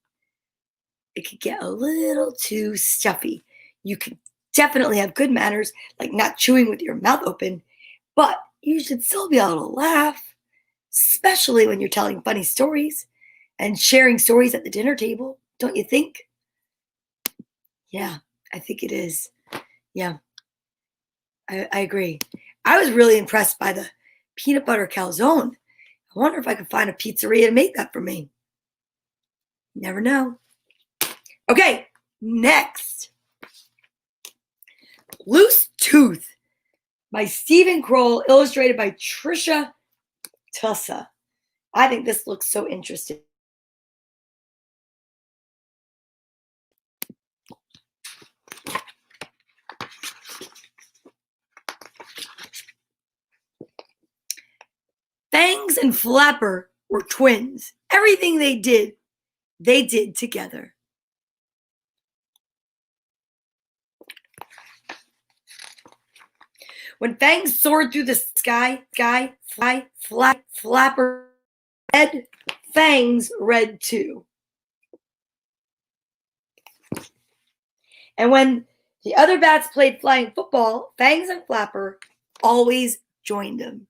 it could get a little too stuffy. You can definitely have good manners, like not chewing with your mouth open, but you should still be able to laugh, especially when you're telling funny stories and sharing stories at the dinner table, don't you think? Yeah, I think it is. Yeah, I agree. I was really impressed by the peanut butter calzone. I wonder if I could find a pizzeria to make that for me. You never know. Okay, next. Loose Tooth by Stephen Kroll, illustrated by Trisha Tussa. I think this looks so interesting. Fangs and Flapper were twins. Everything they did together. When Fangs soared through the sky, Flapper red, Fangs red too. And when the other bats played flying football, Fangs and Flapper always joined them.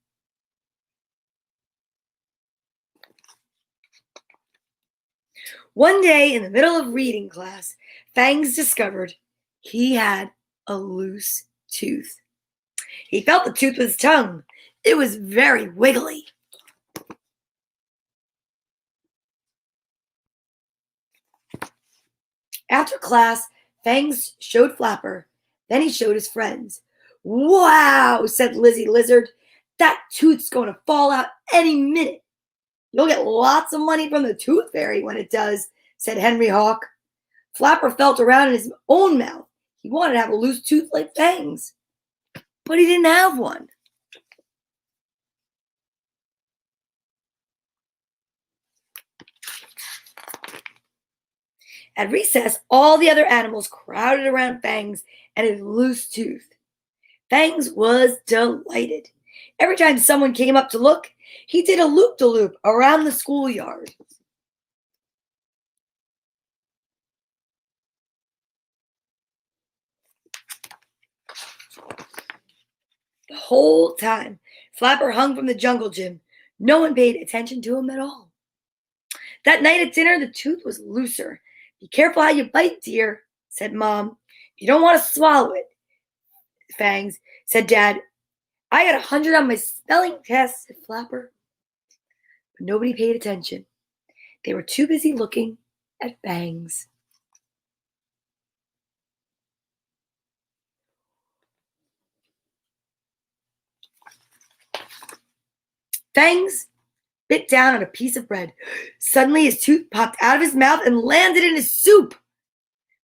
One day in the middle of reading class, Fangs discovered he had a loose tooth. He felt the tooth with his tongue. It was very wiggly. After class, Fangs showed Flapper. Then he showed his friends. "Wow," said Lizzie Lizard. "That tooth's going to fall out any minute." "You'll get lots of money from the tooth fairy when it does," said Henry Hawk. Flapper felt around in his own mouth. He wanted to have a loose tooth like Fangs, but he didn't have one. At recess, all the other animals crowded around Fangs and his loose tooth. Fangs was delighted. Every time someone came up to look, he did a loop-de-loop around the schoolyard. The whole time, Flapper hung from the jungle gym. No one paid attention to him at all. That night at dinner, the tooth was looser. "Be careful how you bite, dear," said Mom. "You don't want to swallow it." "Fangs," said Dad. "I got 100 on my spelling test," said Flapper. But nobody paid attention. They were too busy looking at Fangs. Fangs bit down on a piece of bread. Suddenly his tooth popped out of his mouth and landed in his soup.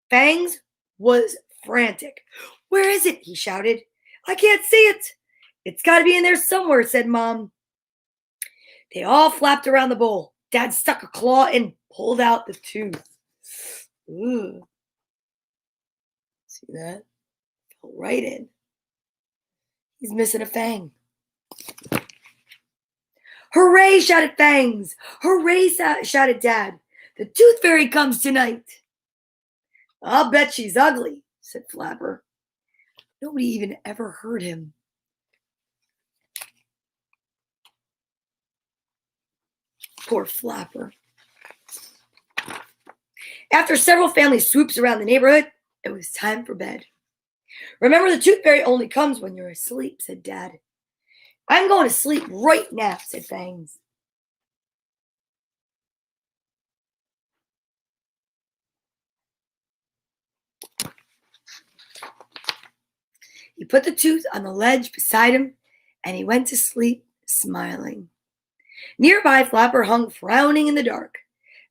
Fangs was frantic. "Where is it?" he shouted. "I can't see it." "It's got to be in there somewhere," said Mom. They all flapped around the bowl. Dad stuck a claw and pulled out the tooth. Ooh. See that? Fell right in. He's missing a fang. "Hooray!" shouted Fangs. "Hooray!" shouted Dad. "The tooth fairy comes tonight." "I'll bet she's ugly," said Flapper. Nobody even ever heard him. Poor Flapper. After several family swoops around the neighborhood, it was time for bed. "Remember, the tooth fairy only comes when you're asleep," said Dad. "I'm going to sleep right now," said Fangs. He put the tooth on the ledge beside him, and he went to sleep smiling. Nearby, Flapper hung frowning in the dark.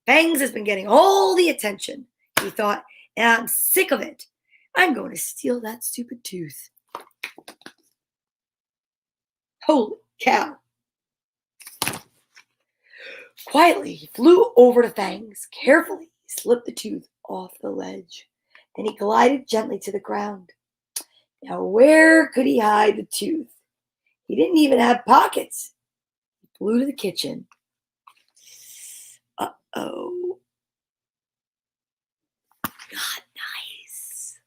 "Fangs has been getting all the attention," he thought, "and I'm sick of it. I'm going to steal that stupid tooth." Holy cow. Quietly, he flew over to Fangs. Carefully, he slipped the tooth off the ledge. Then he glided gently to the ground. Now, where could he hide the tooth? He didn't even have pockets. He flew to the kitchen. Uh-oh. Not nice.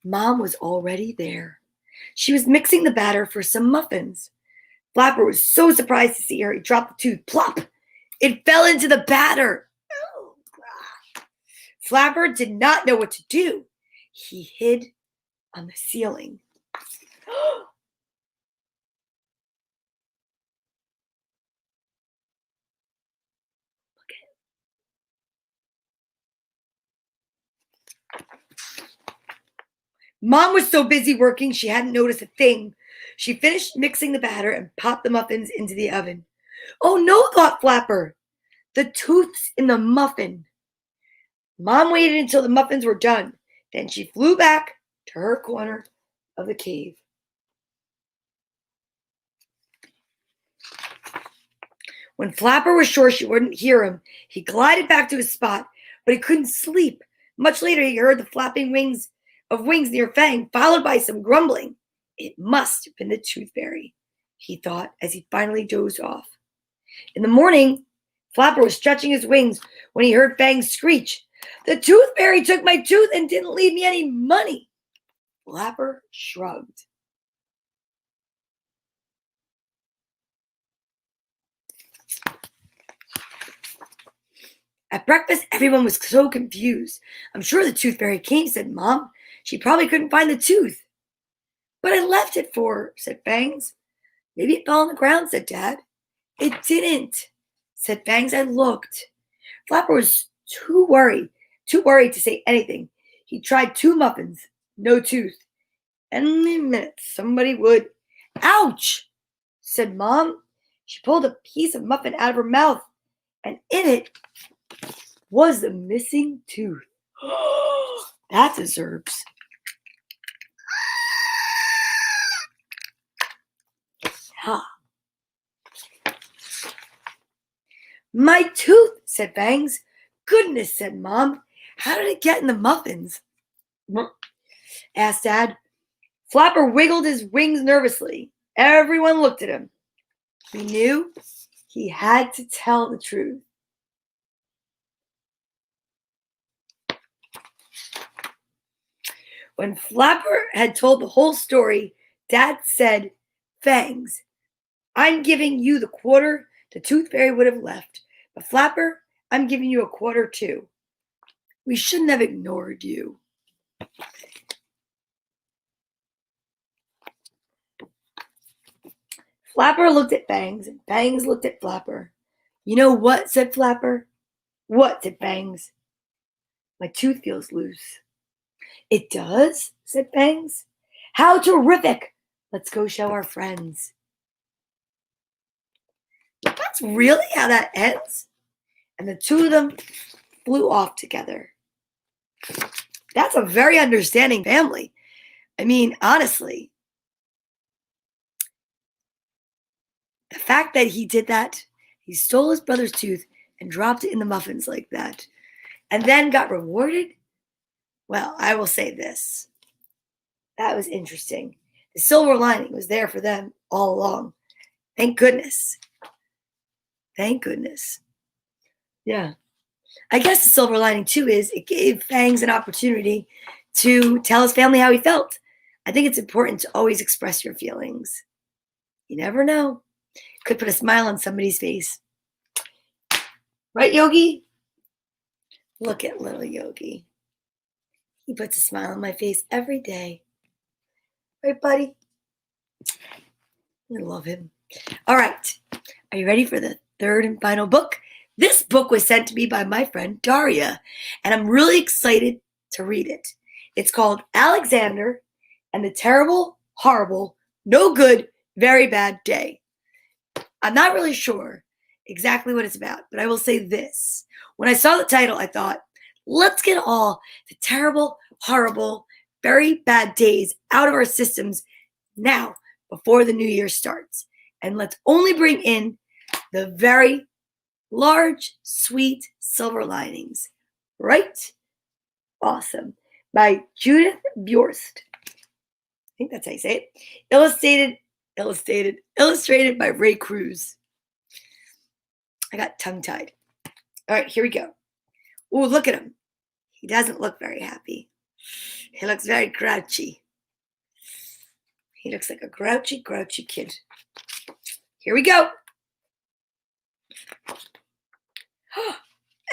Mom was already there. She was mixing the batter for some muffins. Flapper was so surprised to see her, he dropped the tooth. Plop! It fell into the batter. Oh, God. Flapper did not know what to do. He hid on the ceiling. Mom was so busy working, she hadn't noticed a thing. She finished mixing the batter and popped the muffins into the oven. Oh no, thought Flapper. The tooth's in the muffin. Mom waited until the muffins were done. Then she flew back to her corner of the cave. When Flapper was sure she wouldn't hear him, he glided back to his spot, but he couldn't sleep. Much later, he heard the flapping wings near Fang, followed by some grumbling. It must have been the tooth fairy, he thought as he finally dozed off. In the morning, Flapper was stretching his wings when he heard Fang screech, "The tooth fairy took my tooth and didn't leave me any money." Flapper shrugged. At breakfast, everyone was so confused. "I'm sure the tooth fairy came," said Mom. "She probably couldn't find the tooth." "But I left it for her," said Fangs. "Maybe it fell on the ground," said Dad. "It didn't," said Fangs. "I looked." Flapper was too worried to say anything. He tried 2 muffins, no tooth. Any minute, somebody would. "Ouch," said Mom. She pulled a piece of muffin out of her mouth, and in it was the missing tooth. That deserves. Huh. "My tooth," said Fangs. "Goodness," said Mom. "How did it get in the muffins?" asked Dad. Flapper wiggled his wings nervously. Everyone looked at him. He knew he had to tell the truth. When Flapper had told the whole story, Dad said, "Fangs, I'm giving you the quarter the tooth fairy would have left. But Flapper, I'm giving you a quarter too. We shouldn't have ignored you." Flapper looked at Fangs, and Fangs looked at Flapper. "You know what?" said Flapper. "What?" said Fangs. "My tooth feels loose." "It does?" said Fangs. "How terrific! Let's go show our friends." That's really how that ends? And the two of them flew off together. That's a very understanding family. I mean, honestly, the fact that he did that, he stole his brother's tooth and dropped it in the muffins like that, and then got rewarded. Well, I will say this. That was interesting. The silver lining was there for them all along. Thank goodness. Thank goodness. Yeah. I guess the silver lining, too, is it gave Fangs an opportunity to tell his family how he felt. I think it's important to always express your feelings. You never know. Could put a smile on somebody's face. Right, Yogi? Look at little Yogi. He puts a smile on my face every day. Right, buddy? I love him. All right. Are you ready for the third and final book? This book was sent to me by my friend Daria, and I'm really excited to read it. It's called Alexander and the Terrible, Horrible, No Good, Very Bad Day. I'm not really sure exactly what it's about, but I will say this. When I saw the title, I thought, let's get all the terrible, horrible, very bad days out of our systems now before the new year starts. And let's only bring in the very large, sweet silver linings. Right? Awesome. By Judith Bjorst. I think that's how you say it. Illustrated by Ray Cruz. I got tongue-tied. All right, here we go. Ooh, look at him. He doesn't look very happy. He looks very grouchy. He looks like a grouchy kid. Here we go.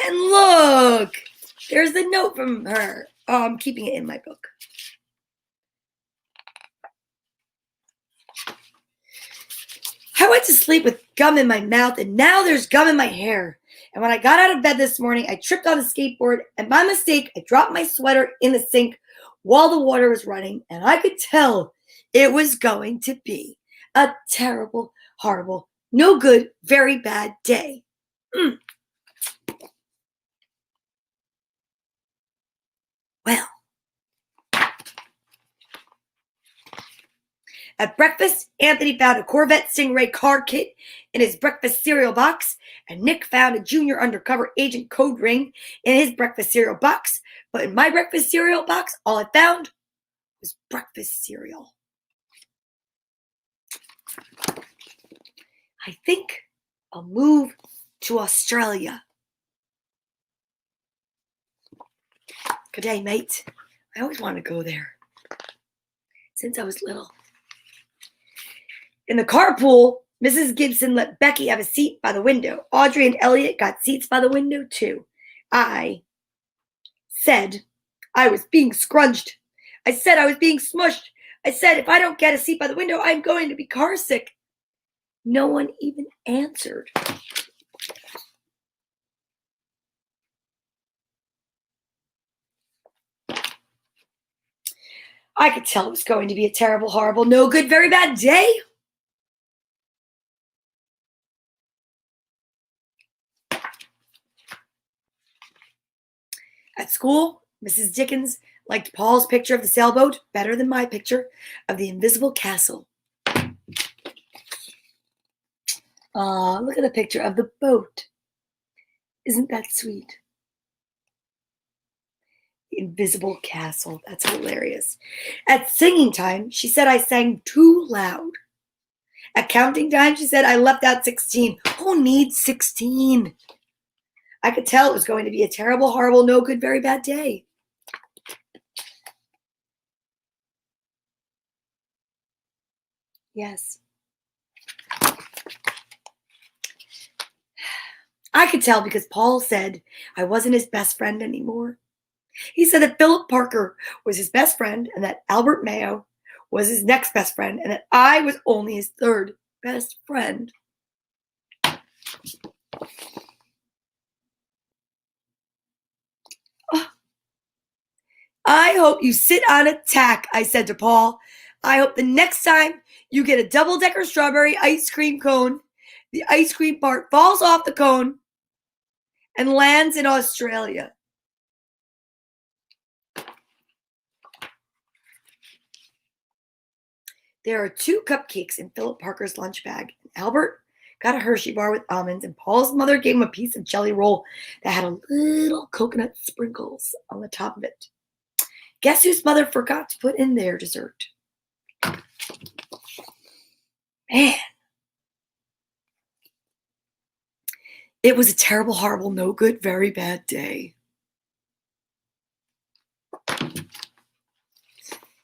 And look, there's the note from her. Oh, I'm keeping it in my book. I went to sleep with gum in my mouth, and now there's gum in my hair. And when I got out of bed this morning, I tripped on the skateboard, and by mistake, I dropped my sweater in the sink while the water was running, and I could tell it was going to be a terrible, horrible, no good, very bad day. Well, at breakfast, Anthony found a Corvette Stingray car kit in his breakfast cereal box, and Nick found a junior undercover agent code ring in his breakfast cereal box. But in my breakfast cereal box, all I found was breakfast cereal. I think I'll move to Australia. Good day, mate. I always wanted to go there since I was little. In the carpool, Mrs. Gibson let Becky have a seat by the window. Audrey and Elliot got seats by the window, too. I said I was being scrunched. I said I was being smushed. I said if I don't get a seat by the window, I'm going to be car sick. No one even answered. I could tell it was going to be a terrible, horrible, no good, very bad day. At school, Mrs. Dickens liked Paul's picture of the sailboat better than my picture of the invisible castle. Look at the picture of the boat. Isn't that sweet? The invisible castle. That's hilarious. At singing time, she said I sang too loud. At counting time, she said I left out 16. Who needs 16? I could tell it was going to be a terrible, horrible, no good, very bad day. Yes. I could tell because Paul said I wasn't his best friend anymore. He said that Philip Parker was his best friend and that Albert Mayo was his next best friend and that I was only his third best friend. I hope you sit on a tack, I said to Paul. I hope the next time you get a double-decker strawberry ice cream cone, the ice cream part falls off the cone and lands in Australia. There are 2 cupcakes in Philip Parker's lunch bag. Albert got a Hershey bar with almonds, and Paul's mother gave him a piece of jelly roll that had a little coconut sprinkles on the top of it. Guess whose mother forgot to put in their dessert? Man. It was a terrible, horrible, no good, very bad day.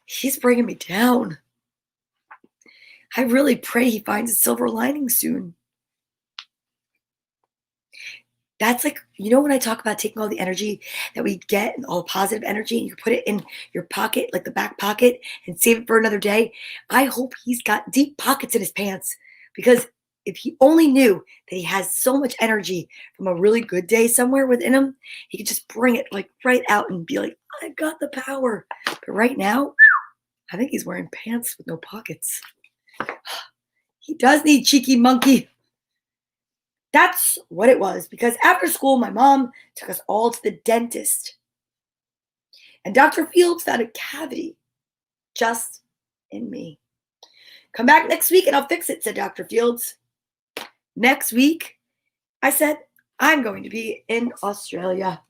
He's bringing me down. I really pray he finds a silver lining soon. That's like, you know, when I talk about taking all the energy that we get and all the positive energy and you put it in your pocket, like the back pocket, and save it for another day. I hope he's got deep pockets in his pants, because if he only knew that he has so much energy from a really good day somewhere within him, he could just bring it like right out and be like, I've got the power. But right now, I think he's wearing pants with no pockets. He does need cheeky monkey. That's what it was, because after school, my mom took us all to the dentist. And Dr. Fields found a cavity just in me. Come back next week and I'll fix it, said Dr. Fields. Next week, I said, I'm going to be in Australia.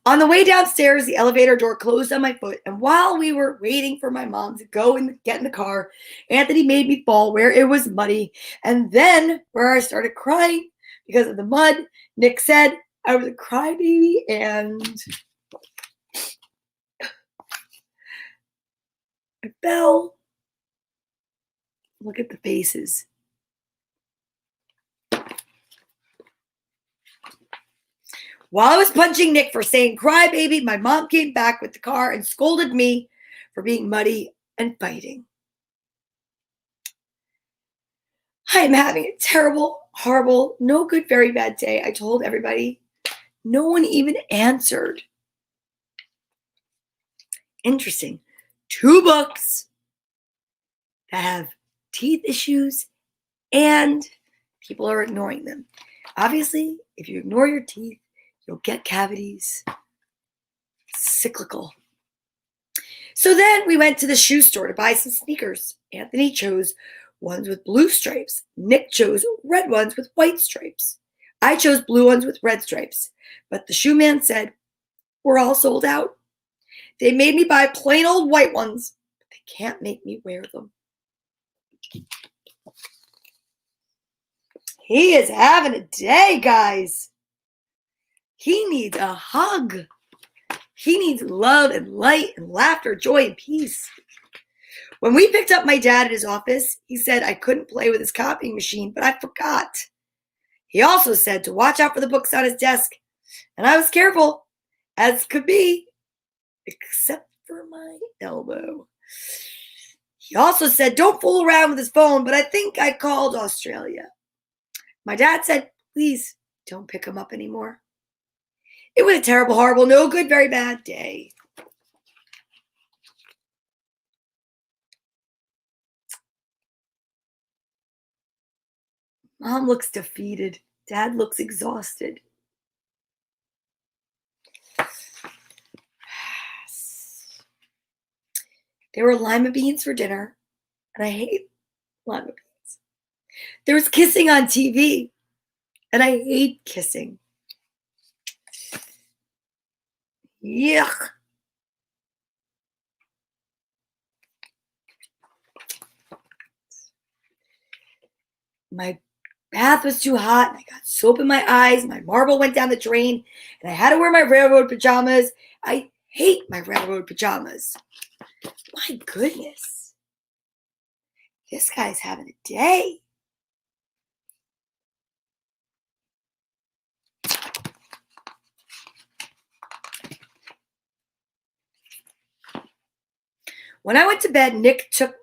On the way downstairs, the elevator door closed on my foot, and while we were waiting for my mom to go and get in the car, Anthony made me fall where it was muddy, and then where I started crying because of the mud. Nick said I was a crybaby, and I fell. Look at the faces. While I was punching Nick for saying crybaby, my mom came back with the car and scolded me for being muddy and fighting. I am having a terrible, horrible, no good, very bad day. I told everybody. No one even answered. Interesting. 2 books that have teeth issues and people are ignoring them. Obviously, if you ignore your teeth, you'll get cavities. Cyclical. So then we went to the shoe store to buy some sneakers. Anthony chose ones with blue stripes. Nick chose red ones with white stripes. I chose blue ones with red stripes. But the shoe man said, we're all sold out. They made me buy plain old white ones, but they can't make me wear them. He is having a day, guys. He needs a hug. He needs love and light and laughter, joy and peace. When we picked up my dad at his office, he said I couldn't play with his copying machine, but I forgot. He also said to watch out for the books on his desk, and I was careful, as could be, except for my elbow. He also said don't fool around with his phone, but I think I called Australia. My dad said, please don't pick him up anymore. It was a terrible, horrible, no good, very bad day. Mom looks defeated. Dad looks exhausted. There were lima beans for dinner, and I hate lima beans. There was kissing on TV, and I hate kissing. Yuck. My bath was too hot, and I got soap in my eyes. My marble went down the drain, and I had to wear my railroad pajamas. I hate my railroad pajamas. My goodness. This guy's having a day. When I went to bed, Nick took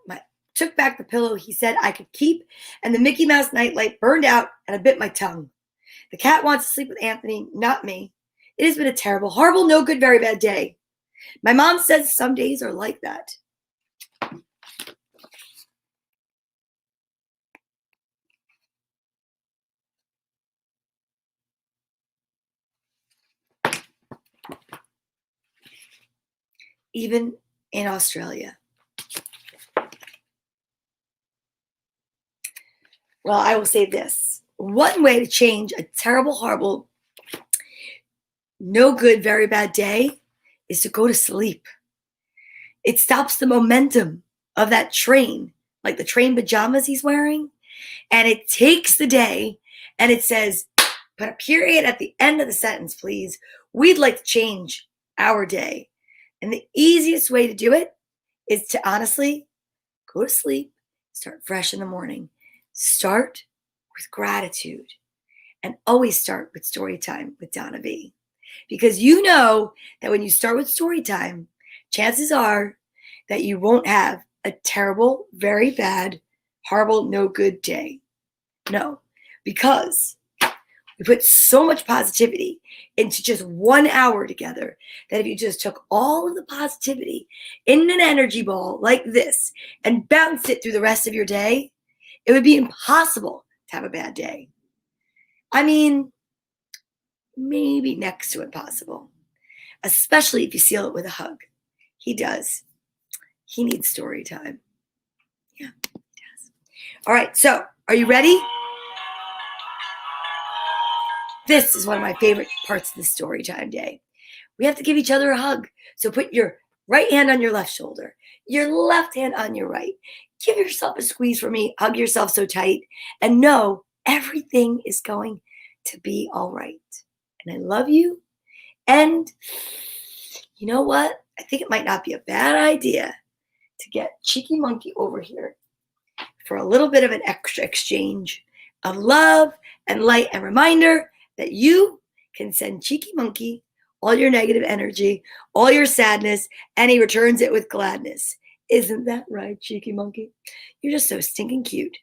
back the pillow he said I could keep, and the Mickey Mouse nightlight burned out, and I bit my tongue. The cat wants to sleep with Anthony, not me. It has been a terrible, horrible, no good, very bad day. My mom says some days are like that. Even in Australia. Well, I will say this. One way to change a terrible, horrible, no good, very bad day is to go to sleep. It stops the momentum of that train, like the train pajamas he's wearing, and it takes the day and it says, put a period at the end of the sentence, please. We'd like to change our day. And the easiest way to do it is to honestly go to sleep, start fresh in the morning. Start with gratitude and always start with story time with Donna Vee. Because you know that when you start with story time, chances are that you won't have a terrible, very bad, horrible, no good day. No, because we put so much positivity into just 1 hour together that if you just took all of the positivity in an energy ball like this and bounced it through the rest of your day, it would be impossible to have a bad day. I mean, maybe next to impossible, especially if you seal it with a hug. He does. He needs story time. Yeah, he does. All right, so are you ready? This is one of my favorite parts of the story time day. We have to give each other a hug. So put your right hand on your left shoulder, your left hand on your right. Give yourself a squeeze for me. Hug yourself so tight and know everything is going to be all right. And I love you. And you know what? I think it might not be a bad idea to get Cheeky Monkey over here for a little bit of an extra exchange of love and light and reminder that you can send Cheeky Monkey all your negative energy, all your sadness, and he returns it with gladness. Isn't that right, Cheeky Monkey? You're just so stinking cute.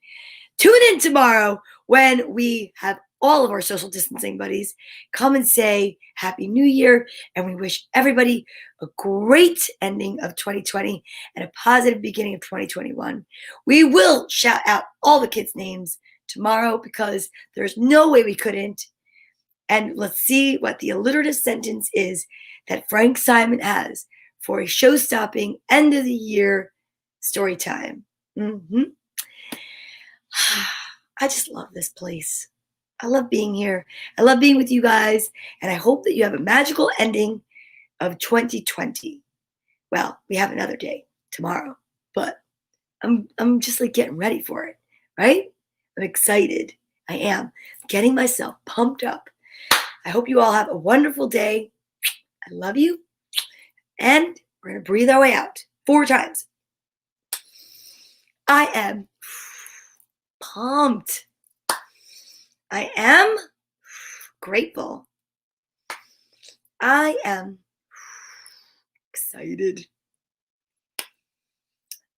Tune in tomorrow when we have all of our social distancing buddies come and say Happy New Year, and we wish everybody a great ending of 2020 and a positive beginning of 2021. We will shout out all the kids' names tomorrow because there's no way we couldn't. And let's see what the alliterative sentence is that Frank Simon has for a show-stopping end of the year story time. I just love this place. I love being here. I love being with you guys. And I hope that you have a magical ending of 2020. Well, we have another day tomorrow, but I'm just like getting ready for it, right? I'm excited. I am getting myself pumped up. I hope you all have a wonderful day. I love you. And we're going to breathe our way out 4 times. I am pumped. I am grateful. I am excited.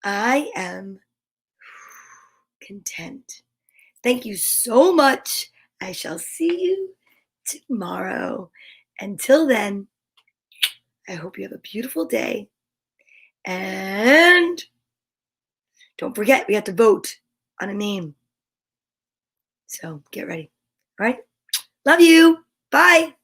I am content. Thank you so much. I shall see you tomorrow. Until then, I hope you have a beautiful day. And don't forget, we have to vote on a name. So get ready. All right? Love you. Bye.